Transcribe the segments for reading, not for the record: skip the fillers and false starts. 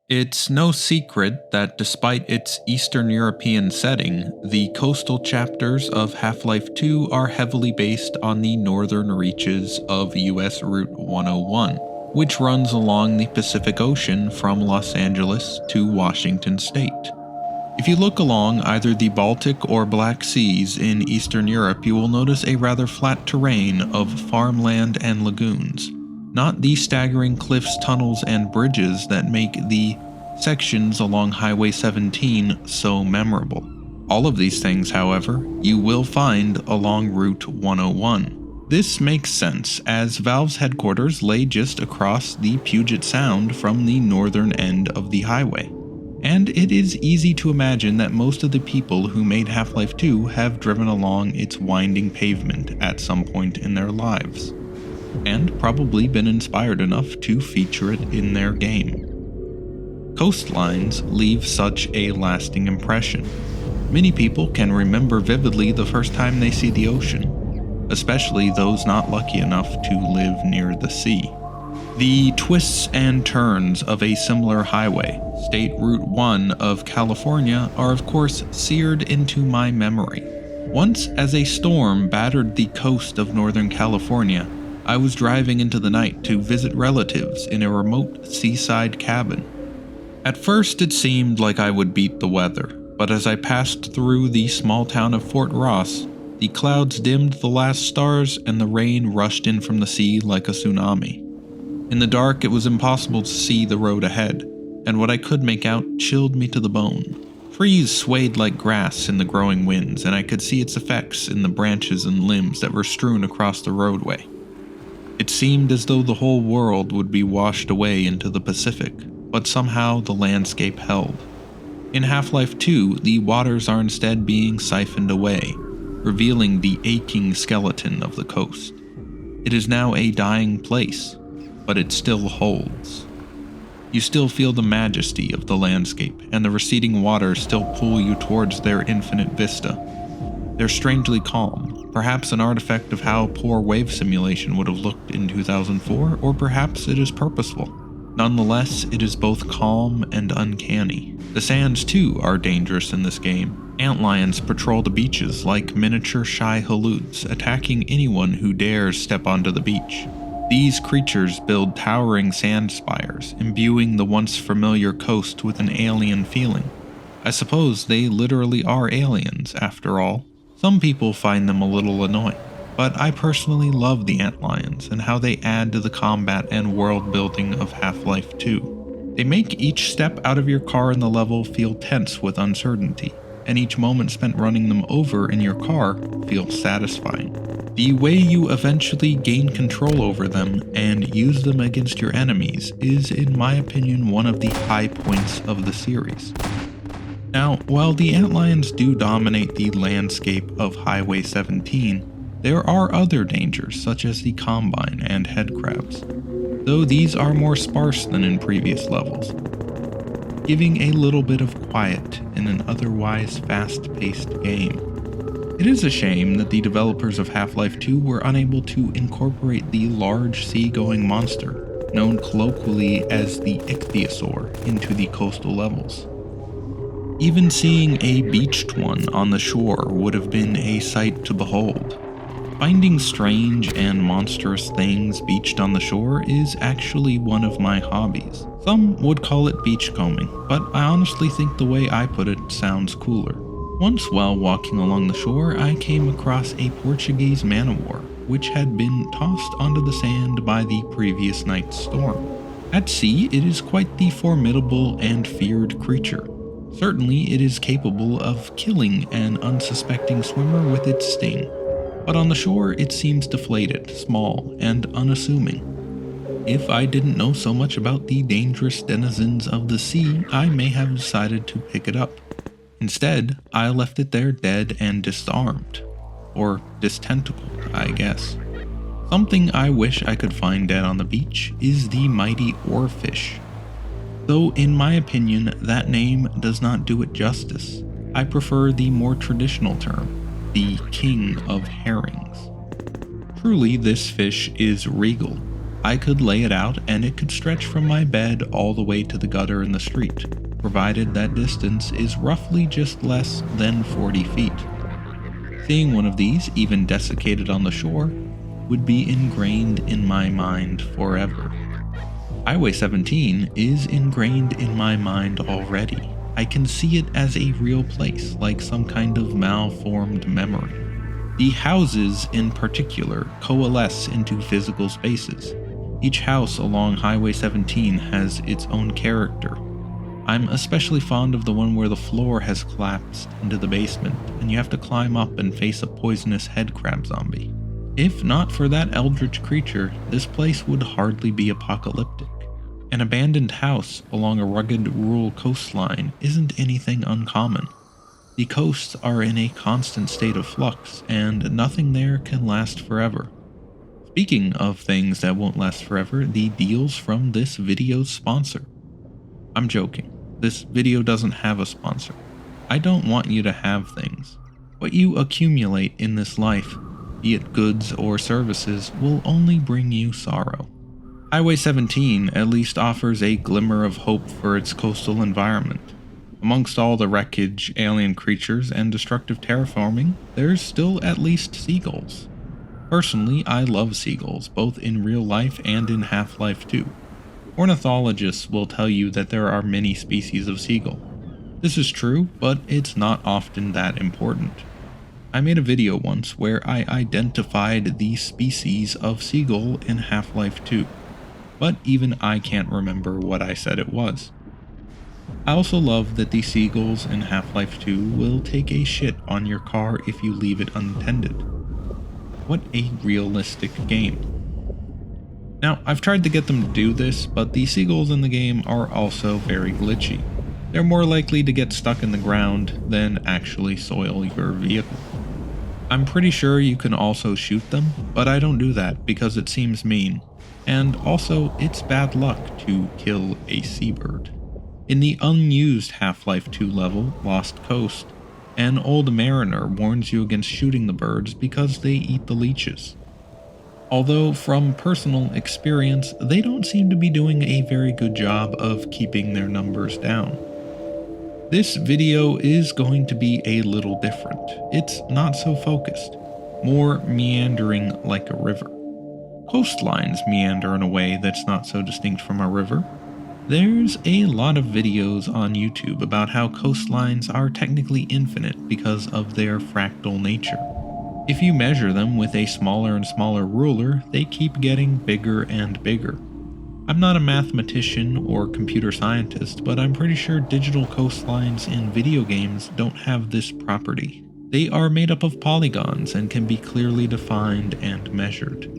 It's no secret that despite its Eastern European setting, the coastal chapters of Half-Life 2 are heavily based on the northern reaches of US Route 101, which runs along the Pacific Ocean from Los Angeles to Washington State. If you look along either the Baltic or Black Seas in Eastern Europe, you will notice a rather flat terrain of farmland and lagoons, not the staggering cliffs, tunnels, and bridges that make the sections along Highway 17 so memorable. All of these things, however, you will find along Route 101. This makes sense, as Valve's headquarters lay just across the Puget Sound from the northern end of the highway. And it is easy to imagine that most of the people who made Half-Life 2 have driven along its winding pavement at some point in their lives, and probably been inspired enough to feature it in their game. Coastlines leave such a lasting impression. Many people can remember vividly the first time they see the ocean, especially those not lucky enough to live near the sea. The twists and turns of a similar highway, State Route 1 of California, are of course seared into my memory. Once, as a storm battered the coast of Northern California, I was driving into the night to visit relatives in a remote seaside cabin. At first it seemed like I would beat the weather, but as I passed through the small town of Fort Ross, the clouds dimmed the last stars and the rain rushed in from the sea like a tsunami. In the dark, it was impossible to see the road ahead, and what I could make out chilled me to the bone. Trees swayed like grass in the growing winds, and I could see its effects in the branches and limbs that were strewn across the roadway. It seemed as though the whole world would be washed away into the Pacific, but somehow the landscape held. In Half-Life 2, the waters are instead being siphoned away, revealing the aching skeleton of the coast. It is now a dying place, but it still holds. You still feel the majesty of the landscape, and the receding waters still pull you towards their infinite vista. They're strangely calm, perhaps an artifact of how poor wave simulation would have looked in 2004, or perhaps it is purposeful. Nonetheless, it is both calm and uncanny. The sands too are dangerous in this game. Antlions patrol the beaches like miniature shy halutes, attacking anyone who dares step onto the beach. These creatures build towering sand spires, imbuing the once familiar coast with an alien feeling. I suppose they literally are aliens, after all. Some people find them a little annoying, but I personally love the antlions and how they add to the combat and world building of Half-Life 2. They make each step out of your car in the level feel tense with uncertainty, and each moment spent running them over in your car feel satisfying. The way you eventually gain control over them and use them against your enemies is, in my opinion, one of the high points of the series. Now, while the antlions do dominate the landscape of Highway 17, there are other dangers such as the Combine and headcrabs, though these are more sparse than in previous levels, giving a little bit of quiet in an otherwise fast-paced game. It is a shame that the developers of Half-Life 2 were unable to incorporate the large sea-going monster, known colloquially as the ichthyosaur, into the coastal levels. Even seeing a beached one on the shore would have been a sight to behold. Finding strange and monstrous things beached on the shore is actually one of my hobbies. Some would call it beachcombing, but I honestly think the way I put it sounds cooler. Once while walking along the shore, I came across a Portuguese man-o-war, which had been tossed onto the sand by the previous night's storm. At sea, it is quite the formidable and feared creature. Certainly, it is capable of killing an unsuspecting swimmer with its sting, but on the shore it seems deflated, small, and unassuming. If I didn't know so much about the dangerous denizens of the sea, I may have decided to pick it up. Instead, I left it there dead and disarmed. Or distentacled, I guess. Something I wish I could find dead on the beach is the mighty oarfish. Though in my opinion, that name does not do it justice. I prefer the more traditional term, the king of herrings. Truly, this fish is regal. I could lay it out and it could stretch from my bed all the way to the gutter in the street, provided that distance is roughly just less than 40 feet. Seeing one of these, even desiccated on the shore, would be ingrained in my mind forever. Highway 17 is ingrained in my mind already. I can see it as a real place, like some kind of malformed memory. The houses in particular coalesce into physical spaces. Each house along Highway 17 has its own character. I'm especially fond of the one where the floor has collapsed into the basement and you have to climb up and face a poisonous head crab zombie. If not for that eldritch creature, this place would hardly be apocalyptic. An abandoned house along a rugged rural coastline isn't anything uncommon. The coasts are in a constant state of flux, and nothing there can last forever. Speaking of things that won't last forever, the deals from this video's sponsor. I'm joking. This video doesn't have a sponsor. I don't want you to have things. What you accumulate in this life, be it goods or services, will only bring you sorrow. Highway 17 at least offers a glimmer of hope for its coastal environment. Amongst all the wreckage, alien creatures, and destructive terraforming, there's still at least seagulls. Personally, I love seagulls, both in real life and in Half-Life 2. Ornithologists will tell you that there are many species of seagull. This is true, but it's not often that important. I made a video once where I identified the species of seagull in Half-Life 2. But even I can't remember what I said it was. I also love that the seagulls in Half-Life 2 will take a shit on your car if you leave it unattended. What a realistic game. Now, I've tried to get them to do this, but the seagulls in the game are also very glitchy. They're more likely to get stuck in the ground than actually soil your vehicle. I'm pretty sure you can also shoot them, but I don't do that because it seems mean. And also, it's bad luck to kill a seabird. In the unused Half-Life 2 level, Lost Coast, an old mariner warns you against shooting the birds because they eat the leeches. Although, from personal experience, they don't seem to be doing a very good job of keeping their numbers down. This video is going to be a little different. It's not so focused, more meandering like a river. Coastlines meander in a way that's not so distinct from a river. There's a lot of videos on YouTube about how coastlines are technically infinite because of their fractal nature. If you measure them with a smaller and smaller ruler, they keep getting bigger and bigger. I'm not a mathematician or computer scientist, but I'm pretty sure digital coastlines in video games don't have this property. They are made up of polygons and can be clearly defined and measured.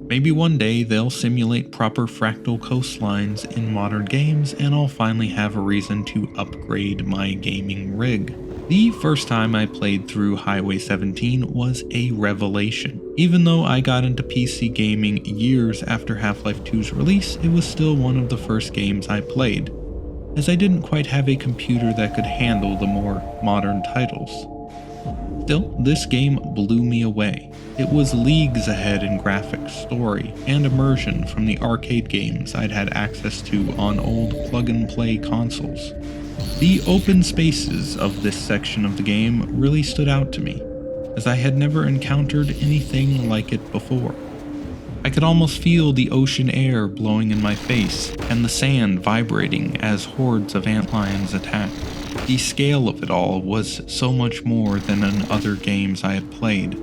Maybe one day they'll simulate proper fractal coastlines in modern games and I'll finally have a reason to upgrade my gaming rig. The first time I played through Highway 17 was a revelation. Even though I got into PC gaming years after Half-Life 2's release, it was still one of the first games I played, as I didn't quite have a computer that could handle the more modern titles. Still, this game blew me away. It was leagues ahead in graphics, story, and immersion from the arcade games I'd had access to on old plug-and-play consoles. The open spaces of this section of the game really stood out to me, as I had never encountered anything like it before. I could almost feel the ocean air blowing in my face, and the sand vibrating as hordes of antlions attacked. The scale of it all was so much more than in other games I had played.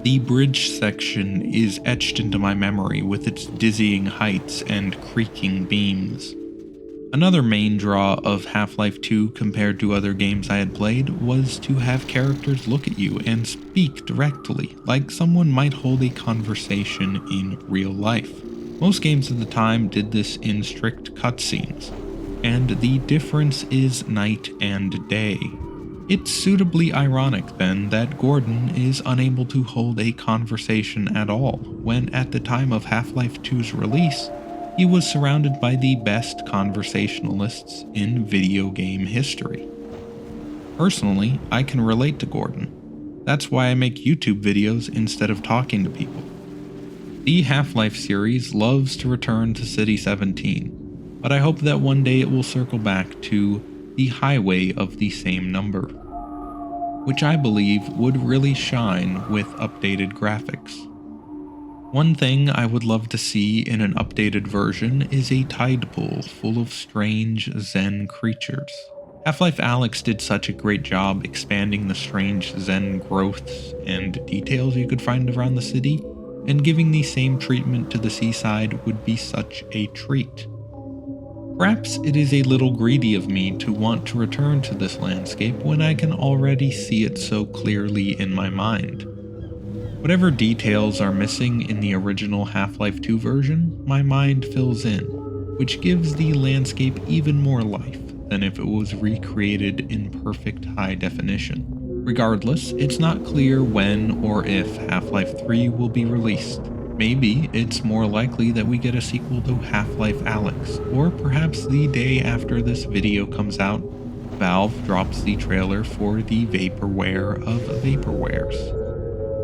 The bridge section is etched into my memory with its dizzying heights and creaking beams. Another main draw of Half-Life 2 compared to other games I had played was to have characters look at you and speak directly, like someone might hold a conversation in real life. Most games at the time did this in strict cutscenes, and the difference is night and day. It's suitably ironic then that Gordon is unable to hold a conversation at all, when at the time of Half-Life 2's release, he was surrounded by the best conversationalists in video game history. Personally, I can relate to Gordon. That's why I make YouTube videos instead of talking to people. The Half-Life series loves to return to City 17, but I hope that one day it will circle back to the highway of the same number, which I believe would really shine with updated graphics. One thing I would love to see in an updated version is a tide pool full of strange Zen creatures. Half-Life Alyx did such a great job expanding the strange Zen growths and details you could find around the city, and giving the same treatment to the seaside would be such a treat. Perhaps it is a little greedy of me to want to return to this landscape when I can already see it so clearly in my mind. Whatever details are missing in the original Half-Life 2 version, my mind fills in, which gives the landscape even more life than if it was recreated in perfect high definition. Regardless, it's not clear when or if Half-Life 3 will be released. Maybe it's more likely that we get a sequel to Half-Life Alyx, or perhaps the day after this video comes out, Valve drops the trailer for the vaporware of vaporwares.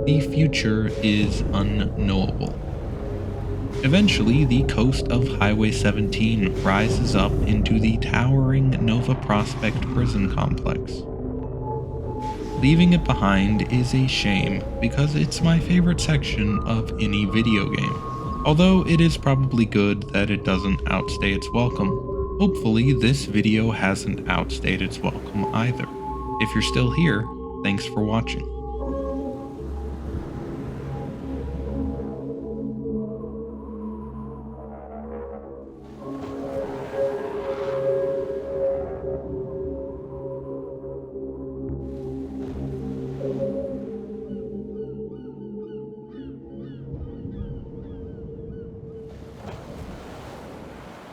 The future is unknowable. Eventually, the coast of Highway 17 rises up into the towering Nova Prospekt prison complex. Leaving it behind is a shame because it's my favorite section of any video game, although it is probably good that it doesn't outstay its welcome. Hopefully this video hasn't outstayed its welcome either. If you're still here, thanks for watching.